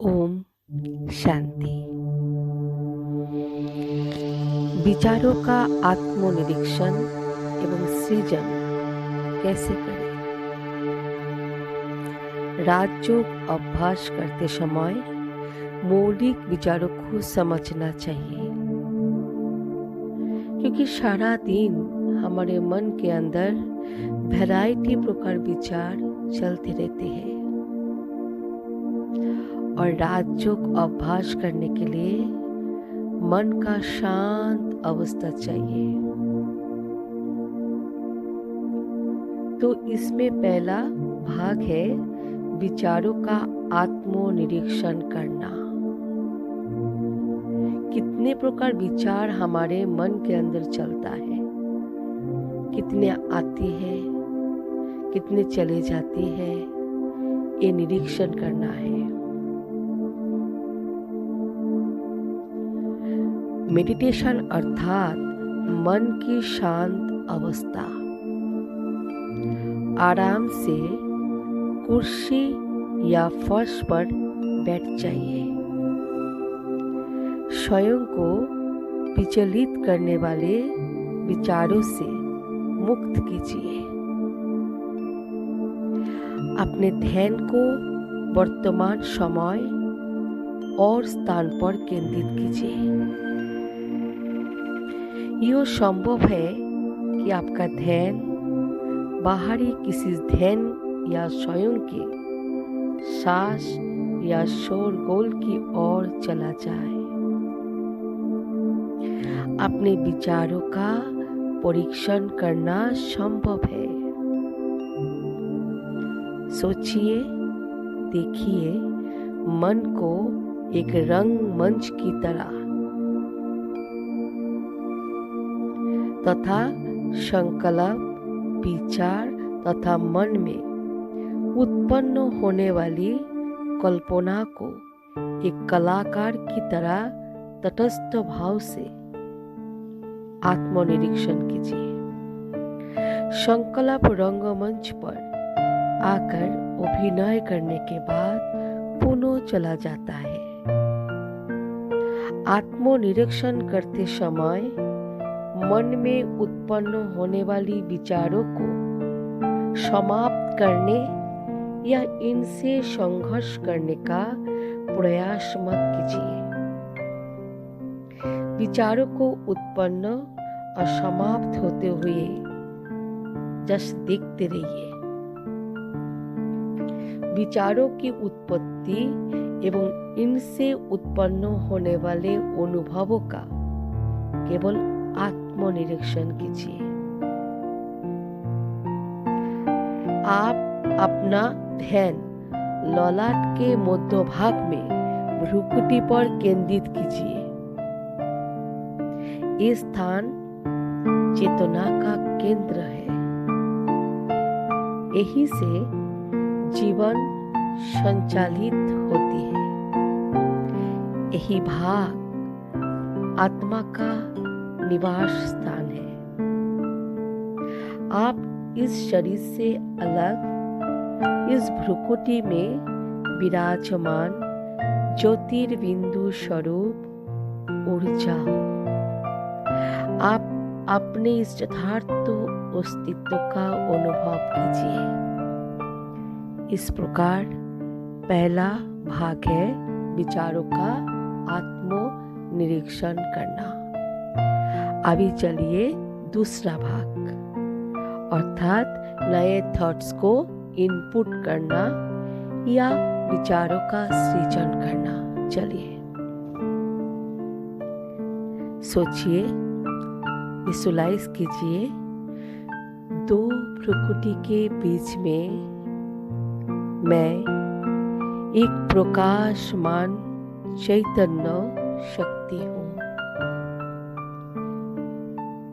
ओम शांति। विचारों का आत्मनिरीक्षण एवं सृजन कैसे करें? राजयोग अभ्यास करते समय मौलिक विचारों को समझना चाहिए, क्योंकि सारा दिन हमारे मन के अंदर वैरायटी प्रकार विचार चलते रहते हैं और राजयोग अभ्यास करने के लिए मन का शांत अवस्था चाहिए। तो इसमें पहला भाग है विचारों का आत्मनिरीक्षण करना। कितने प्रकार विचार हमारे मन के अंदर चलता है, कितने आते हैं, कितने चले जाते हैं, ये निरीक्षण करना है। मेडिटेशन अर्थात मन की शांत अवस्था। आराम से कुर्सी या फर्श पर बैठ जाइए। स्वयं को विचलित करने वाले विचारों से मुक्त कीजिए। अपने ध्यान को वर्तमान समय और स्थान पर केंद्रित कीजिए। यह संभव है कि आपका ध्यान बाहरी किसी ध्यान या स्वयं के सांस या शोरगुल की ओर चला जाए। अपने विचारों का परीक्षण करना संभव है। सोचिए, देखिए मन को एक रंगमंच की तरह तथा संकल्प, विचार तथा मन में उत्पन्न होने वाली कल्पना को एक कलाकार की तरह तटस्थ भाव से आत्मनिरीक्षण कीजिए। संकल्प रंगमंच पर आकर अभिनय करने के बाद पुनः चला जाता है। आत्मनिरीक्षण करते समय मन में उत्पन्न होने वाली विचारों को समाप्त करने या इनसे संघर्ष करने का प्रयास मत कीजिए। विचारों को उत्पन्न और समाप्त होते हुए जस्ट देखते रहिए। विचारों की उत्पत्ति एवं इनसे उत्पन्न होने वाले अनुभवों का केवल आत्मनिरीक्षण कीजिए। आप अपना ध्यान ललाट के मध्य भाग में भ्रुकुटी पर केंद्रित कीजिए। ये स्थान चेतना का केंद्र है। यही से जीवन संचालित होती है। यही भाग आत्मा का निवास स्थान है। आप इस शरीर से अलग इस भ्रुकुटी में विराजमान ज्योतिर्बिंदु स्वरूप ऊर्जा हो। आप अपने इस यथार्थ अस्तित्व का अनुभव कीजिए। इस प्रकार पहला भाग है विचारों का आत्मनिरीक्षण करना। अभी चलिए दूसरा भाग, अर्थात नए थॉट्स को इनपुट करना या विचारों का सृजन करना। चलिए सोचिए, विजुअलाइज कीजिए, दो भ्रुकुटी के बीच में मैं एक प्रकाशमान चैतन्य शक्ति हूँ।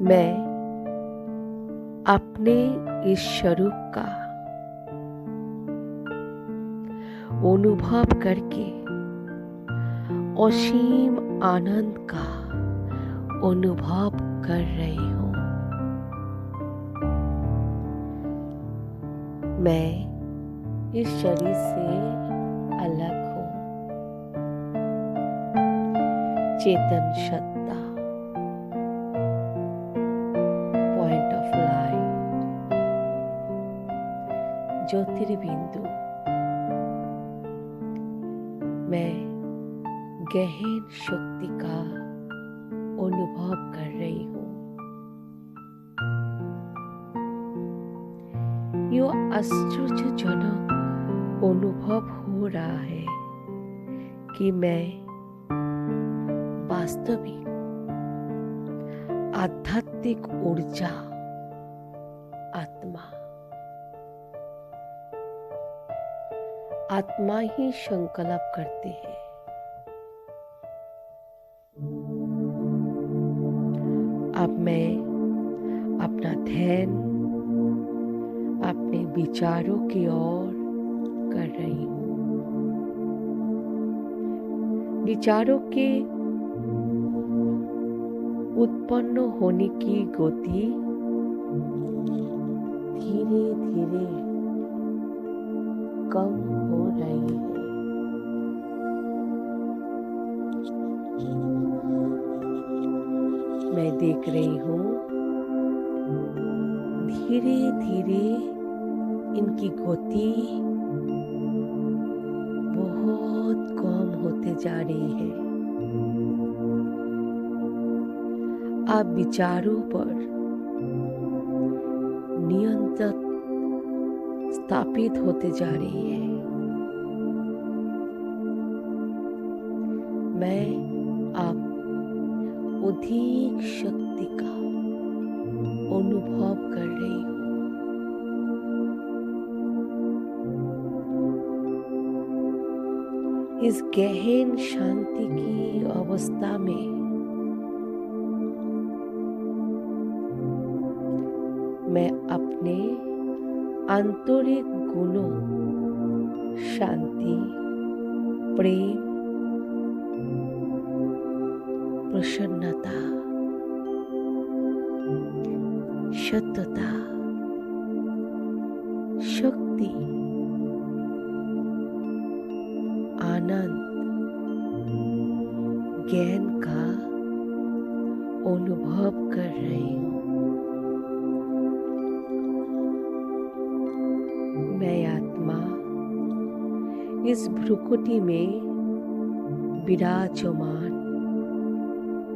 मैं अपने इस स्वरूप का अनुभव करके असीम आनंद का अनुभव कर रही हूँ। मैं इस शरीर से अलग हूँ। चेतन सत्ता, पॉइंट ऑफ लाइट, ज्योतिर्बिंदु। मैं गहन शक्ति का अनुभव कर रही हूँ। यह आश्चर्यजनक अनुभव हो रहा है कि मैं वास्तविक आध्यात्मिक ऊर्जा आत्मा ही संकल्प करते हैं। अब मैं अपना ध्यान अपने विचारों की ओर कर रही हूँ। विचारों के उत्पन्न होने की गति धीरे धीरे कम हो रही है। मैं देख रही हूँ धीरे धीरे इनकी गति बहुत कम होते जा रही है। अब विचारों पर नियंत्रण स्थापित होते जा रही है। मैं अब अधिक शक्ति का अनुभव कर रही हूँ। इस गहन शांति की अवस्था में मैं अपने आंतरिक गुणों शांति, प्रेम, प्रसन्नता, सत्यता, शक्ति, आनंद, ज्ञान का अनुभव कर रही हूँ। मैं आत्मा इस भ्रुकुटी में विराजमान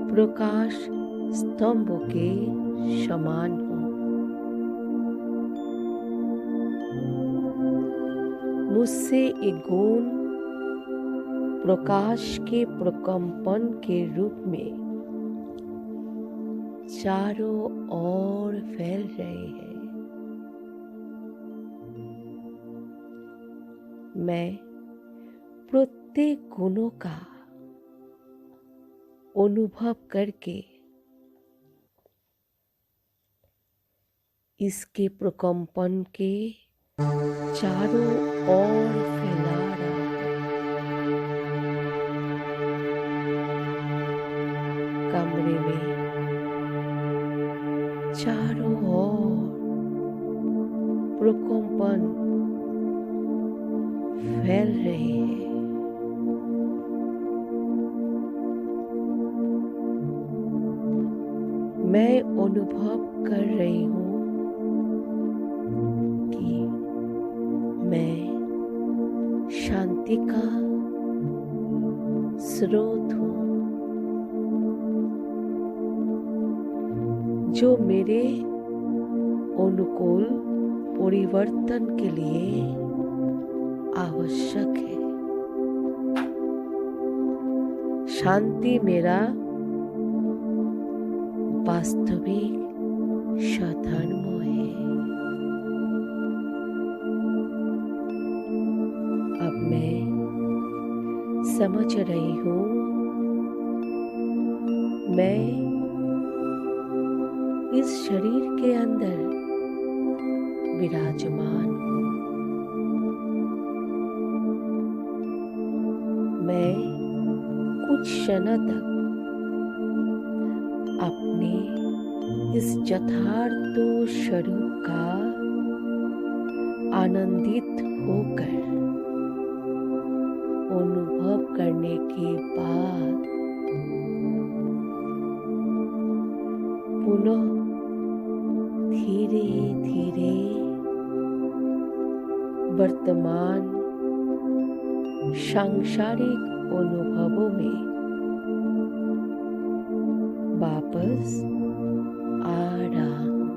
प्रकाश स्तंभ के समान हूँ। मुझसे एक गुण प्रकाश के प्रकंपन के रूप में चारों ओर फैल रहे हैं। मैं प्रत्येक गुणों का अनुभव करके इसके प्रकंपन के चारों ओर फैला रहा हूं। कमरे में चारों ओर प्रकंपन फैल रहे हैं। मैं अनुभव कर रही हूँ कि मैं शांति का स्रोत हूँ, जो मेरे अनुकूल परिवर्तन के लिए आवश्यक है। शांति मेरा वास्तविक स्वधर्म है। अब मैं समझ रही हूँ मैं इस शरीर के अंदर विराजमान हूँ। मैं कुछ क्षण तक अपने इस यथार्थ स्वरूप का आनंदित होकर अनुभव करने के बाद पुनः धीरे धीरे वर्तमान सांसारिक अनुभवों में वापस आ रहा हूँ।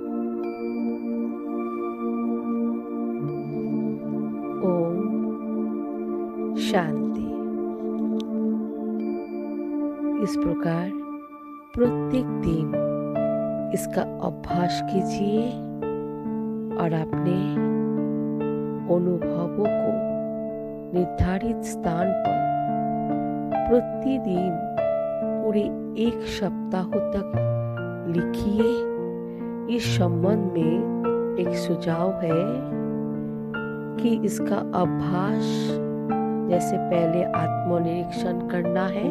ओम शांति। इस प्रकार प्रत्येक दिन इसका अभ्यास कीजिए और अपने अनुभवों को निर्धारित स्थान पर प्रतिदिन पूरे 1 सप्ताह तक लिखिए। इस संबंध में एक सुझाव है कि इसका अभ्यास जैसे पहले आत्मनिरीक्षण करना है,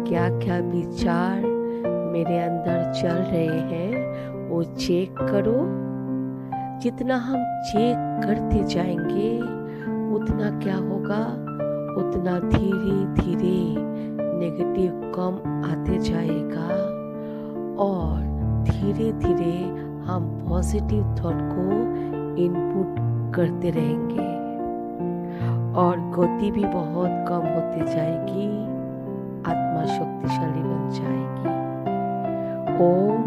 क्या क्या विचार मेरे अंदर चल रहे हैं वो चेक करो। जितना हम चेक करते जाएंगे उतना क्या होगा, उतना धीरे धीरे नेगेटिव कम आते जाएगा और धीरे धीरे हम पॉजिटिव थॉट को इनपुट करते रहेंगे और गति भी बहुत कम होती जाएगी, आत्मा शक्तिशाली बन जाएगी। ओम